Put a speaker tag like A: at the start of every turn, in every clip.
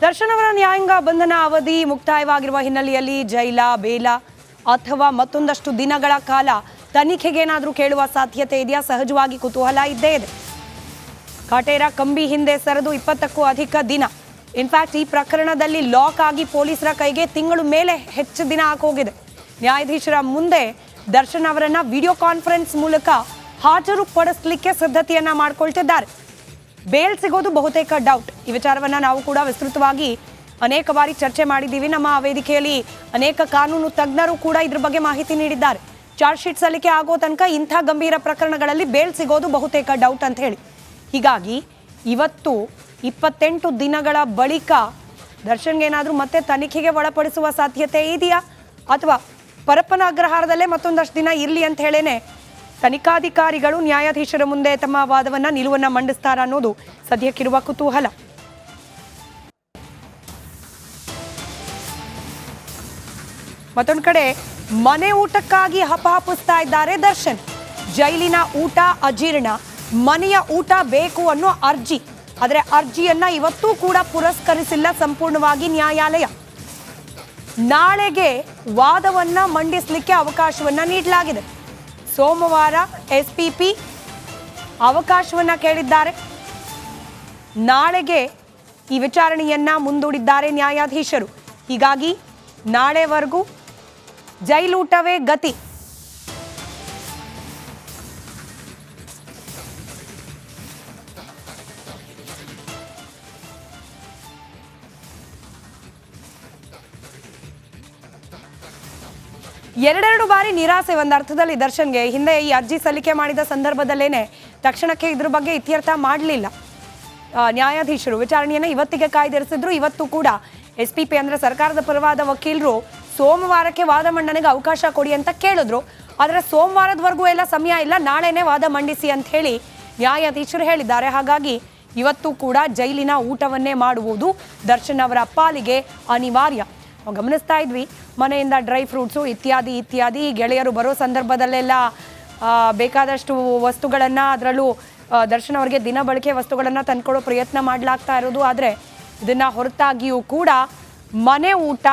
A: ದರ್ಶನ್ ಅವರ ನ್ಯಾಯಾಂಗ ಬಂಧನ ಅವಧಿ ಮುಕ್ತಾಯವಾಗಿರುವ ಹಿನ್ನೆಲೆಯಲ್ಲಿ ಜೈಲ ಬೇಲ ಅಥವಾ ಮತ್ತೊಂದಷ್ಟು ದಿನಗಳ ಕಾಲ ತನಿಖೆಗೇನಾದರೂ ಕೇಳುವ ಸಾಧ್ಯತೆ ಇದೆಯಾ? ಸಹಜವಾಗಿ ಕುತೂಹಲ ಇದ್ದೇ ಇದೆ. ಕಾಟೇರ ಕಂಬಿ ಹಿಂದೆ ಸರಿದು 20ಕ್ಕೂ ಅಧಿಕ ದಿನ. ಇನ್ಫ್ಯಾಕ್ಟ್ ಈ ಪ್ರಕರಣದಲ್ಲಿ ಲಾಕ್ ಆಗಿ ಪೊಲೀಸರ ಕೈಗೆ ತಿಂಗಳು ಮೇಲೆ ಹೆಚ್ಚು ದಿನ ಹಾಕೋಗಿದೆ. ನ್ಯಾಯಾಧೀಶರ ಮುಂದೆ ದರ್ಶನ್ ಅವರನ್ನ ವಿಡಿಯೋ ಕಾನ್ಫರೆನ್ಸ್ ಮೂಲಕ ಹಾಜರು ಪಡಿಸಲಿಕ್ಕೆ ಸಿದ್ಧತೆಯನ್ನ ಮಾಡಿಕೊಳ್ತಿದ್ದಾರೆ. ಬೇಲ್ ಸಿಗೋದು ಬಹುತೇಕ ಡೌಟ್. ಈ ವಿಚಾರವನ್ನ ನಾವು ಕೂಡ ವಿಸ್ತೃತವಾಗಿ ಅನೇಕ ಬಾರಿ ಚರ್ಚೆ ಮಾಡಿದ್ದೀವಿ. ನಮ್ಮ ವೇದಿಕೆಯಲ್ಲಿ ಅನೇಕ ಕಾನೂನು ತಜ್ಞರು ಕೂಡ ಇದ್ರ ಬಗ್ಗೆ ಮಾಹಿತಿ ನೀಡಿದ್ದಾರೆ. ಚಾರ್ಜ್ ಶೀಟ್ ಸಲ್ಲಿಕೆ ಆಗೋ ತನಕ ಇಂಥ ಗಂಭೀರ ಪ್ರಕರಣಗಳಲ್ಲಿ ಬೇಲ್ ಸಿಗೋದು ಬಹುತೇಕ ಡೌಟ್ ಅಂತ ಹೇಳಿ. ಹೀಗಾಗಿ ಇವತ್ತು 28 ದಿನಗಳ ಬಳಿಕ ದರ್ಶನ್ಗೆ ಏನಾದರೂ ಮತ್ತೆ ತನಿಖೆಗೆ ಒಳಪಡಿಸುವ ಸಾಧ್ಯತೆ ಇದೆಯಾ, ಅಥವಾ ಪರಪ್ಪನ ಅಗ್ರಹಾರದಲ್ಲೇ ಮತ್ತೊಂದಷ್ಟು ದಿನ ಇರಲಿ ಅಂತ ಹೇಳೇನೆ ತನಿಖಾಧಿಕಾರಿಗಳು ನ್ಯಾಯಾಧೀಶರ ಮುಂದೆ ತಮ್ಮ ವಾದವನ್ನ ನಿಲುವನ್ನ ಮಂಡಿಸ್ತಾರ ಅನ್ನೋದು ಸದ್ಯಕ್ಕಿರುವ ಕುತೂಹಲ. ಮತ್ತೊಂದು ಕಡೆ ಮನೆ ಊಟಕ್ಕಾಗಿ ಹಪಹಪಿಸ್ತಾ ಇದ್ದಾರೆ ದರ್ಶನ್. ಜೈಲಿನ ಊಟ ಅಜೀರ್ಣ, ಮನೆಯ ಊಟ ಬೇಕು ಅನ್ನೋ ಅರ್ಜಿ. ಆದರೆ ಅರ್ಜಿಯನ್ನ ಇವತ್ತೂ ಕೂಡ ಪುರಸ್ಕರಿಸಿಲ್ಲ ಸಂಪೂರ್ಣವಾಗಿ ನ್ಯಾಯಾಲಯ. ನಾಳೆಗೆ ವಾದವನ್ನ ಮಂಡಿಸಲಿಕ್ಕೆ ಅವಕಾಶವನ್ನ ನೀಡಲಾಗಿದೆ. ಸೋಮವಾರ ಎಸ್ಪಿಪಿ ಅವಕಾಶವನ್ನ ಕೇಳಿದ್ದಾರೆ. ನಾಳೆಗೆ ಈ ವಿಚಾರಣೆಯನ್ನ ಮುಂದೂಡಿದ್ದಾರೆ ನ್ಯಾಯಾಧೀಶರು. ಹೀಗಾಗಿ ನಾಳೆವರೆಗೂ ಜೈಲೂಟವೇ ಗತಿ. ಎರಡೆರಡು ಬಾರಿ ನಿರಾಸೆ ಒಂದು ಅರ್ಥದಲ್ಲಿ ದರ್ಶನ್ಗೆ. ಹಿಂದೆ ಈ ಅರ್ಜಿ ಸಲ್ಲಿಕೆ ಮಾಡಿದ ಸಂದರ್ಭದಲ್ಲೇನೆ ತಕ್ಷಣಕ್ಕೆ ಇದ್ರ ಬಗ್ಗೆ ಇತ್ಯರ್ಥ ಮಾಡಲಿಲ್ಲ ನ್ಯಾಯಾಧೀಶರು. ವಿಚಾರಣೆಯನ್ನು ಇವತ್ತಿಗೆ ಕಾಯ್ದಿರಿಸಿದ್ರು. ಇವತ್ತು ಕೂಡ ಎಸ್ಪಿಪಿ ಅಂದ್ರೆ ಸರ್ಕಾರದ ಪರವಾದ ವಕೀಲರು ಸೋಮವಾರಕ್ಕೆ ವಾದ ಮಂಡನೆಗೆ ಅವಕಾಶ ಕೊಡಿ ಅಂತ ಕೇಳಿದ್ರು. ಆದರೆ ಸೋಮವಾರದವರೆಗೂ ಎಲ್ಲ ಸಮಯ ಇಲ್ಲ, ನಾಳೆನೇ ವಾದ ಮಂಡಿಸಿ ಅಂತ ಹೇಳಿ ನ್ಯಾಯಾಧೀಶರು ಹೇಳಿದ್ದಾರೆ. ಹಾಗಾಗಿ ಇವತ್ತು ಕೂಡ ಜೈಲಿನ ಊಟವನ್ನೇ ಮಾಡುವುದು ದರ್ಶನ್ ಅವರ ಪಾಲಿಗೆ ಅನಿವಾರ್ಯ. ಗಮನಿಸ್ತಾ ಇದ್ವಿ, ಮನೆಯಿಂದ ಡ್ರೈ ಫ್ರೂಟ್ಸು ಇತ್ಯಾದಿ ಗೆಳೆಯರು ಬರೋ ಸಂದರ್ಭದಲ್ಲೆಲ್ಲ ಬೇಕಾದಷ್ಟು ವಸ್ತುಗಳನ್ನು, ಅದರಲ್ಲೂ ದರ್ಶನ್ ಅವರಿಗೆ ದಿನ ಬಳಕೆ ವಸ್ತುಗಳನ್ನು ತಂದ್ಕೊಡೋ ಪ್ರಯತ್ನ ಮಾಡಲಾಗ್ತಾ ಇರೋದು. ಆದರೆ ಇದನ್ನು ಹೊರತಾಗಿಯೂ ಕೂಡ ಮನೆ ಊಟ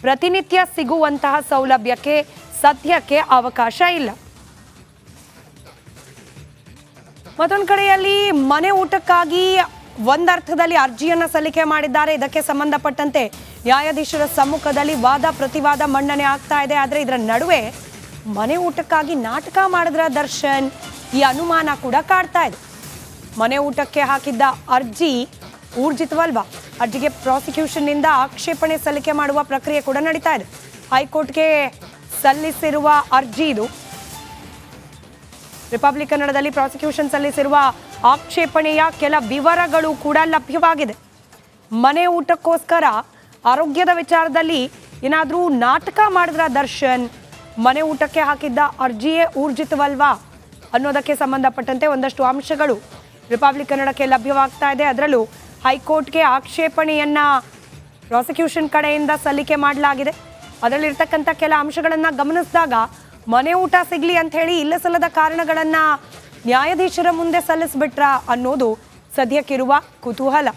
A: ಪ್ರತಿನಿತ್ಯ ಸಿಗುವಂತಹ ಸೌಲಭ್ಯಕ್ಕೆ ಸದ್ಯಕ್ಕೆ ಅವಕಾಶ ಇಲ್ಲ. ಮತ್ತೊಂದು ಕಡೆಯಲ್ಲಿ ಮನೆ ಊಟಕ್ಕಾಗಿ ಒಂದರ್ಥದಲ್ಲಿ ಅರ್ಜಿಯನ್ನು ಸಲ್ಲಿಕೆ ಮಾಡಿದ್ದಾರೆ. ಇದಕ್ಕೆ ಸಂಬಂಧಪಟ್ಟಂತೆ ನ್ಯಾಯಾಧೀಶರ ಸಮ್ಮುಖದಲ್ಲಿ ವಾದ ಪ್ರತಿವಾದ ಮಂಡನೆ ಆಗ್ತಾ ಇದೆ. ಆದರೆ ಇದರ ನಡುವೆ ಮನೆ ಊಟಕ್ಕಾಗಿ ನಾಟಕ ಮಾಡಿದ್ರ ದರ್ಶನ್, ಈ ಅನುಮಾನ ಕೂಡ ಕಾಡ್ತಾ ಇದೆ. ಮನೆ ಊಟಕ್ಕೆ ಹಾಕಿದ್ದ ಅರ್ಜಿ ಊರ್ಜಿತವಲ್ವಾ? ಅರ್ಜಿಗೆ ಪ್ರಾಸಿಕ್ಯೂಷನ್ನಿಂದ ಆಕ್ಷೇಪಣೆ ಸಲ್ಲಿಕೆ ಮಾಡುವ ಪ್ರಕ್ರಿಯೆ ಕೂಡ ನಡೀತಾ ಇದೆ. ಹೈಕೋರ್ಟ್ಗೆ ಸಲ್ಲಿಸಿರುವ ಅರ್ಜಿ ಇದು. ರಿಪಬ್ಲಿಕ್ ಕನ್ನಡದಲ್ಲಿ ಪ್ರಾಸಿಕ್ಯೂಷನ್ ಸಲ್ಲಿಸಿರುವ ಆಕ್ಷೇಪಣೆಯ ಕೆಲ ವಿವರಗಳು ಕೂಡ ಲಭ್ಯವಾಗಿದೆ. ಮನೆ ಊಟಕ್ಕೋಸ್ಕರ ಆರೋಗ್ಯದ ವಿಚಾರದಲ್ಲಿ ಏನಾದರೂ ನಾಟಕ ಮಾಡಿದ್ರ ದರ್ಶನ್, ಮನೆ ಊಟಕ್ಕೆ ಹಾಕಿದ್ದ ಅರ್ಜಿಯೇ ಊರ್ಜಿತವಲ್ವಾ ಅನ್ನೋದಕ್ಕೆ ಸಂಬಂಧಪಟ್ಟಂತೆ ಒಂದಷ್ಟು ಅಂಶಗಳು ರಿಪಬ್ಲಿಕ್ ಕನ್ನಡಕ್ಕೆ ಲಭ್ಯವಾಗ್ತಾ ಇದೆ. ಅದರಲ್ಲೂ ಹೈಕೋರ್ಟ್ಗೆ ಆಕ್ಷೇಪಣೆಯನ್ನ ಪ್ರಾಸಿಕ್ಯೂಷನ್ ಕಡೆಯಿಂದ ಸಲ್ಲಿಕೆ ಮಾಡಲಾಗಿದೆ. ಅದರಲ್ಲಿರ್ತಕ್ಕಂಥ ಕೆಲ ಅಂಶಗಳನ್ನು ಗಮನಿಸಿದಾಗ ಮನೆ ಊಟ ಸಿಗ್ಲಿ ಅಂತ ಹೇಳಿ ಇಲ್ಲ ಸಲ್ಲದ ಕಾರಣಗಳನ್ನ ನ್ಯಾಯಾಧೀಶರ ಮುಂದೆ ಸಲ್ಲಿಸ್ಬಿಟ್ರ ಅನ್ನೋದು ಸದ್ಯಕ್ಕಿರುವ ಕುತೂಹಲ.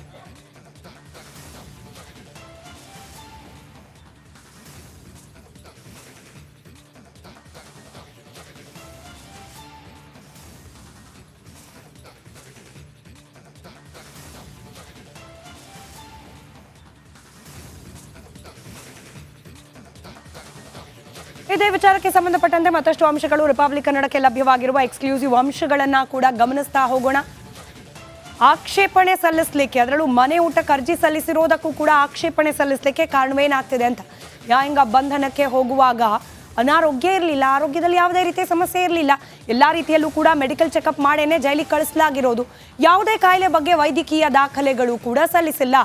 A: ಇದೇ ವಿಚಾರಕ್ಕೆ ಸಂಬಂಧಪಟ್ಟಂತೆ ಮತ್ತಷ್ಟು ಅಂಶಗಳು ರಿಪಬ್ಲಿಕ್ ಕನ್ನಡಕ್ಕೆ ಲಭ್ಯವಾಗಿರುವ ಎಕ್ಸ್ಕ್ಲೂಸಿವ್ ಅಂಶಗಳನ್ನ ಕೂಡ ಗಮನಿಸ್ತಾ ಹೋಗೋಣ. ಆಕ್ಷೇಪಣೆ ಸಲ್ಲಿಸಲಿಕ್ಕೆ, ಅದರಲ್ಲೂ ಮನೆ ಊಟಕ್ಕೆ ಅರ್ಜಿ ಸಲ್ಲಿಸಿರೋದಕ್ಕೂ ಕೂಡ ಆಕ್ಷೇಪಣೆ ಸಲ್ಲಿಸಲಿಕ್ಕೆ ಕಾರಣವೇನಾಗ್ತಿದೆ ಅಂತ. ನ್ಯಾಯಾಂಗ ಬಂಧನಕ್ಕೆ ಹೋಗುವಾಗ ಅನಾರೋಗ್ಯ ಇರಲಿಲ್ಲ, ಆರೋಗ್ಯದಲ್ಲಿ ಯಾವುದೇ ರೀತಿಯ ಸಮಸ್ಯೆ ಇರಲಿಲ್ಲ, ಎಲ್ಲ ರೀತಿಯಲ್ಲೂ ಕೂಡ ಮೆಡಿಕಲ್ ಚೆಕಪ್ ಮಾಡೇನೆ ಜೈಲಿಗೆ ಕಳಿಸಲಾಗಿರೋದು. ಯಾವುದೇ ಕಾಯಿಲೆ ಬಗ್ಗೆ ವೈದ್ಯಕೀಯ ದಾಖಲೆಗಳು ಕೂಡ ಸಲ್ಲಿಸಿಲ್ಲ.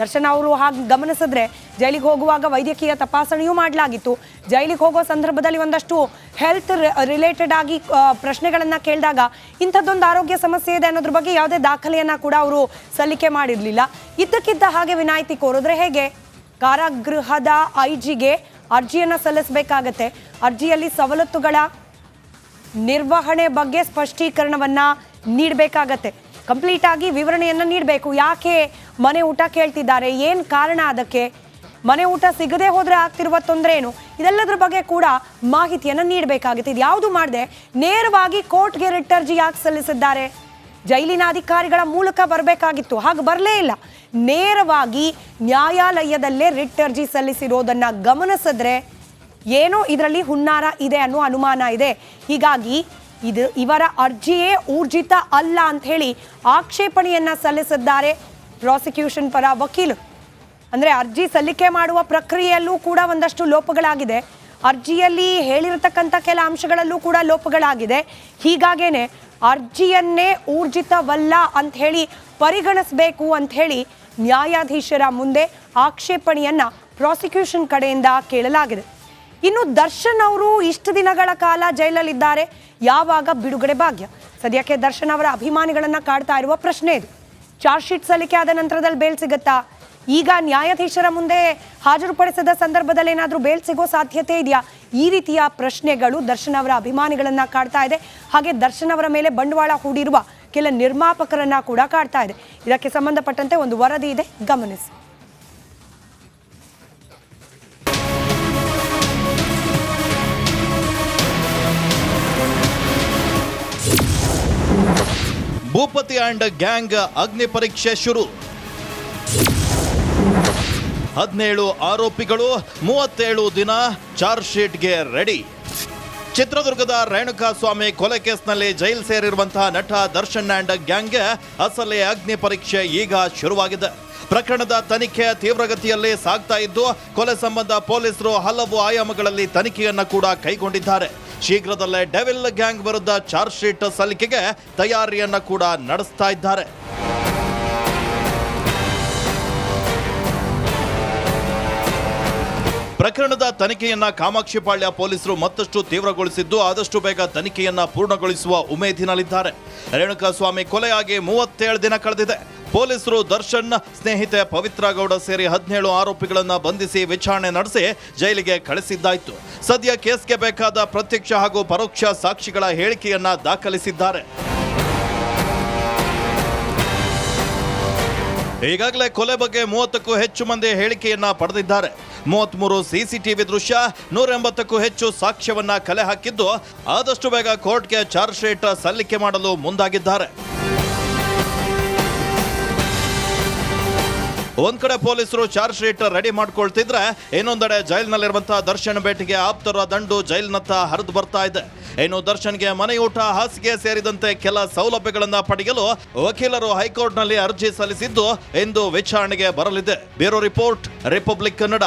A: ದರ್ಶನ್ ಅವರು ಹಾಗೆ ಗಮನಿಸಿದ್ರೆ ಜೈಲಿಗೆ ಹೋಗುವಾಗ ವೈದ್ಯಕೀಯ ತಪಾಸಣೆಯೂ ಮಾಡಲಾಗಿತ್ತು. ಜೈಲಿಗೆ ಹೋಗೋ ಸಂದರ್ಭದಲ್ಲಿ ಒಂದಷ್ಟು ಹೆಲ್ತ್ ರಿಲೇಟೆಡ್ ಆಗಿ ಪ್ರಶ್ನೆಗಳನ್ನು ಕೇಳಿದಾಗ ಇಂಥದ್ದೊಂದು ಆರೋಗ್ಯ ಸಮಸ್ಯೆ ಇದೆ ಅನ್ನೋದ್ರ ಬಗ್ಗೆ ಯಾವುದೇ ದಾಖಲೆಯನ್ನು ಕೂಡ ಅವರು ಸಲ್ಲಿಕೆ ಮಾಡಿರಲಿಲ್ಲ. ಇದ್ದಕ್ಕಿದ್ದ ಹಾಗೆ ವಿನಾಯಿತಿ ಕೋರಿದ್ರೆ ಹೇಗೆ? ಕಾರಾಗೃಹದ ಐಜಿಗೆ ಅರ್ಜಿಯನ್ನು ಸಲ್ಲಿಸಬೇಕಾಗತ್ತೆ. ಅರ್ಜಿಯಲ್ಲಿ ಸವಲತ್ತುಗಳ ನಿರ್ವಹಣೆ ಬಗ್ಗೆ ಸ್ಪಷ್ಟೀಕರಣವನ್ನ ನೀಡಬೇಕಾಗತ್ತೆ. ಕಂಪ್ಲೀಟ್ ಆಗಿ ವಿವರಣೆಯನ್ನು ನೀಡಬೇಕು. ಯಾಕೆ ಮನೆ ಊಟ ಕೇಳ್ತಿದ್ದಾರೆ, ಏನು ಕಾರಣ, ಅದಕ್ಕೆ ಮನೆ ಊಟ ಸಿಗದೆ ಹೋದರೆ ಆಗ್ತಿರುವ ತೊಂದರೆ ಏನು, ಇದೆಲ್ಲದರ ಬಗ್ಗೆ ಕೂಡ ಮಾಹಿತಿಯನ್ನು ನೀಡಬೇಕಾಗುತ್ತೆ. ಇದು ಯಾವುದು ಮಾಡದೆ ನೇರವಾಗಿ ಕೋರ್ಟ್ಗೆ ರಿಟ್ ಅರ್ಜಿ ಯಾಕೆ ಸಲ್ಲಿಸಿದ್ದಾರೆ? ಜೈಲಿನ ಅಧಿಕಾರಿಗಳ ಮೂಲಕ ಬರಬೇಕಾಗಿತ್ತು, ಹಾಗೆ ಬರಲೇ ಇಲ್ಲ. ನೇರವಾಗಿ ನ್ಯಾಯಾಲಯದಲ್ಲೇ ರಿಟ್ ಅರ್ಜಿ ಸಲ್ಲಿಸಿರೋದನ್ನು ಗಮನಿಸಿದ್ರೆ ಏನೋ ಇದರಲ್ಲಿ ಹುನ್ನಾರ ಇದೆ ಅನ್ನೋ ಅನುಮಾನ ಇದೆ. ಹೀಗಾಗಿ ಇವರ ಅರ್ಜಿಯೇ ಊರ್ಜಿತ ಅಲ್ಲ ಅಂತ ಹೇಳಿ ಆಕ್ಷೇಪಣೆಯನ್ನು ಸಲ್ಲಿಸಿದ್ದಾರೆ ಪ್ರಾಸಿಕ್ಯೂಷನ್ ಪರ ವಕೀಲರು. ಅಂದರೆ ಅರ್ಜಿ ಸಲ್ಲಿಕೆ ಮಾಡುವ ಪ್ರಕ್ರಿಯೆಯಲ್ಲೂ ಕೂಡ ಒಂದಷ್ಟು ಲೋಪಗಳಾಗಿದೆ, ಅರ್ಜಿಯಲ್ಲಿ ಹೇಳಿರತಕ್ಕಂಥ ಕೆಲ ಅಂಶಗಳಲ್ಲೂ ಕೂಡ ಲೋಪಗಳಾಗಿದೆ. ಹೀಗಾಗೇನೆ ಅರ್ಜಿಯನ್ನೇ ಊರ್ಜಿತವಲ್ಲ ಅಂತ ಹೇಳಿ ಪರಿಗಣಿಸಬೇಕು ಅಂತ ಹೇಳಿ ನ್ಯಾಯಾಧೀಶರ ಮುಂದೆ ಆಕ್ಷೇಪಣೆಯನ್ನ ಪ್ರಾಸಿಕ್ಯೂಷನ್ ಕಡೆಯಿಂದ ಕೇಳಲಾಗಿದೆ. ಇನ್ನು ದರ್ಶನ್ ಅವರು ಇಷ್ಟು ದಿನಗಳ ಕಾಲ ಜೈಲಲ್ಲಿದ್ದಾರೆ, ಯಾವಾಗ ಬಿಡುಗಡೆ ಭಾಗ್ಯ? ಸದ್ಯಕ್ಕೆ ದರ್ಶನ್ ಅವರ ಅಭಿಮಾನಿಗಳನ್ನ ಕಾಡ್ತಾ ಇರುವ ಪ್ರಶ್ನೆ ಇದು. ಚಾರ್ಜ್ ಶೀಟ್ ಸಲ್ಲಿಕೆ ಆದ ನಂತರದಲ್ಲಿ ಬೇಲ್ ಸಿಗುತ್ತಾ? ಈಗ ನ್ಯಾಯಾಧೀಶರ ಮುಂದೆ ಹಾಜರುಪಡಿಸಿದ ಸಂದರ್ಭದಲ್ಲಿ ಏನಾದರೂ ಬೇಲ್ ಸಿಗೋ ಸಾಧ್ಯತೆ ಇದೆಯಾ? ಈ ರೀತಿಯ ಪ್ರಶ್ನೆಗಳು ದರ್ಶನ್ ಅವರ ಅಭಿಮಾನಿಗಳನ್ನ ಕಾಡ್ತಾ ಇದೆ. ಹಾಗೆ ದರ್ಶನ್ ಅವರ ಮೇಲೆ ಬಂಡವಾಳ ಹೂಡಿರುವ ಕೆಲ ನಿರ್ಮಾಪಕರನ್ನ ಕೂಡ ಕಾಡ್ತಾ ಇದೆ. ಇದಕ್ಕೆ ಸಂಬಂಧಪಟ್ಟಂತೆ ಒಂದು ವರದಿ ಇದೆ, ಗಮನಿಸಿ.
B: ಭೂಪತಿ ಅಂಡ್ ಗ್ಯಾಂಗ್ ಅಗ್ನಿ ಪರೀಕ್ಷೆ ಶುರು. 17 ಆರೋಪಿಗಳು 37 ದಿನ ಚಾರ್ಜ್ ಶೀಟ್ಗೆ ರೆಡಿ. ಚಿತ್ರದುರ್ಗದ ರೇಣುಕಾಸ್ವಾಮಿ ಕೊಲೆ ಕೇಸ್ನಲ್ಲಿ ಜೈಲು ಸೇರಿರುವಂತಹ ನಟ ದರ್ಶನ್ ಅಂಡ್ ಗ್ಯಾಂಗ್ಗೆ ಅಸಲೇ ಅಗ್ನಿ ಪರೀಕ್ಷೆ ಈಗ ಶುರುವಾಗಿದೆ. ಪ್ರಕರಣದ ತನಿಖೆ ತೀವ್ರಗತಿಯಲ್ಲಿ ಸಾಗ್ತಾ ಇದ್ದು, ಕೊಲೆ ಸಂಬಂಧ ಪೊಲೀಸರು ಹಲವು ಆಯಾಮಗಳಲ್ಲಿ ತನಿಖೆಯನ್ನ ಕೂಡ ಕೈಗೊಂಡಿದ್ದಾರೆ. ಶೀಘ್ರದಲ್ಲೇ ಡೆವಿಲ್ ಗ್ಯಾಂಗ್ ವಿರುದ್ಧ ಚಾರ್ಜ್ ಶೀಟ್ ಸಲ್ಲಿಕೆಗೆ ತಯಾರಿಯನ್ನ ಕೂಡ ನಡೆಸ್ತಾ ಇದ್ದಾರೆ. ಪ್ರಕರಣದ ತನಿಖೆಯನ್ನ ಕಾಮಾಕ್ಷಿಪಾಳ್ಯ ಪೊಲೀಸರು ಮತ್ತಷ್ಟು ತೀವ್ರಗೊಳಿಸಿದ್ದು, ಆದಷ್ಟು ಬೇಗ ತನಿಖೆಯನ್ನ ಪೂರ್ಣಗೊಳಿಸುವ ಉಮೇದಿನಲ್ಲಿದ್ದಾರೆ. ರೇಣುಕಾಸ್ವಾಮಿ ಕೊಲೆಯಾಗಿ 37 ದಿನ ಕಳೆದಿದೆ. ಪೊಲೀಸರು ದರ್ಶನ್ ಸ್ನೇಹಿತೆ ಪವಿತ್ರ ಗೌಡ ಸೇರಿ 17 ಆರೋಪಿಗಳನ್ನ ಬಂಧಿಸಿ ವಿಚಾರಣೆ ನಡೆಸಿ ಜೈಲಿಗೆ ಕಳಿಸಿದ್ದಾಯಿತು. ಸದ್ಯ ಕೇಸ್ಗೆ ಬೇಕಾದ ಪ್ರತ್ಯಕ್ಷ ಹಾಗೂ ಪರೋಕ್ಷ ಸಾಕ್ಷಿಗಳ ಹೇಳಿಕೆಯನ್ನ ದಾಖಲಿಸಿದ್ದಾರೆ. ಈಗಾಗಲೇ ಕೊಲೆ ಬಗ್ಗೆ 30ಕ್ಕೂ ಹೆಚ್ಚು ಮಂದಿ ಹೇಳಿಕೆಯನ್ನ ಪಡೆದಿದ್ದಾರೆ. 33 ಸಿಸಿಟಿವಿ ದೃಶ್ಯ, 180ಕ್ಕೂ ಹೆಚ್ಚು ಸಾಕ್ಷ್ಯವನ್ನ ಕಲೆ ಹಾಕಿದ್ದು, ಆದಷ್ಟು ಬೇಗ ಕೋರ್ಟ್ಗೆ ಚಾರ್ಜ್ ಶೀಟ್ ಸಲ್ಲಿಕೆ ಮಾಡಲು ಮುಂದಾಗಿದ್ದಾರೆ. ಒಂದ್ ಕಡೆ ಪೊಲೀಸರು ಚಾರ್ಜ್ ಶೀಟ್ ರೆಡಿ ಮಾಡ್ಕೊಳ್ತಿದ್ರೆ, ಇನ್ನೊಂದೆಡೆ ಜೈಲಿನಲ್ಲಿರುವಂತಹ ದರ್ಶನ್ ಭೇಟಿಗೆ ಆಪ್ತರ ದಂಡು ಜೈಲಿನತ್ತ ಹರಿದು ಬರ್ತಾ ಇದೆ. ಇನ್ನು ದರ್ಶನ್ಗೆ ಮನೆಯೂಟ, ಹಾಸಿಗೆ ಸೇರಿದಂತೆ ಕೆಲ ಸೌಲಭ್ಯಗಳನ್ನ ಪಡೆಯಲು ವಕೀಲರು ಹೈಕೋರ್ಟ್ನಲ್ಲಿ ಅರ್ಜಿ ಸಲ್ಲಿಸಿದ್ದು, ಇಂದು ವಿಚಾರಣೆಗೆ ಬರಲಿದೆ. Bureau report, republic Kannada.